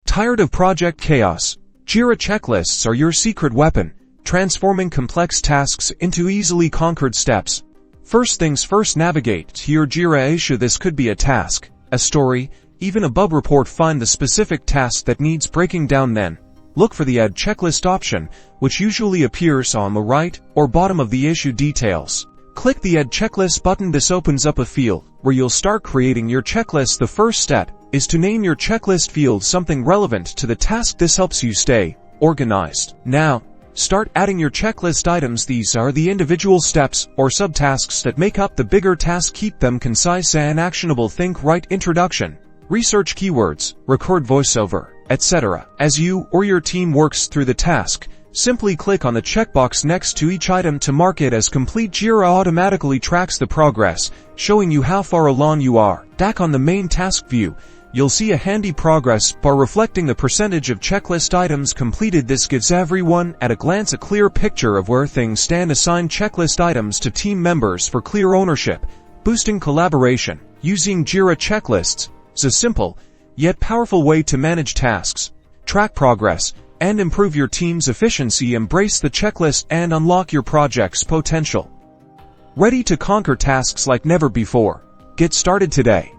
Tired of project chaos? Jira checklists are your secret weapon, transforming complex tasks into easily conquered steps. First things first, navigate to your Jira issue. This could be a task, a story, even a bug report. Find the specific task that needs breaking down, then look for the Add Checklist option, which usually appears on the right or bottom of the issue details. Click the Add Checklist button. This opens up a field where you'll start creating your checklist. The first step is to name your checklist field something relevant to the task. This helps you stay organized. Now, start adding your checklist items. These are the individual steps or subtasks that make up the bigger task. Keep them concise and actionable. Think right: introduction, research keywords, record voiceover, etc. As you or your team works through the task, simply click on the checkbox next to each item to mark it as complete. Jira automatically tracks the progress, showing you how far along you are. Back on the main task view, you'll see a handy progress bar reflecting the percentage of checklist items completed. This gives everyone at a glance a clear picture of where things stand. Assign checklist items to team members for clear ownership, boosting collaboration. Using Jira checklists is a simple yet powerful way to manage tasks, track progress, and improve your team's efficiency. Embrace the checklist and unlock your project's potential. Ready to conquer tasks like never before? Get started today.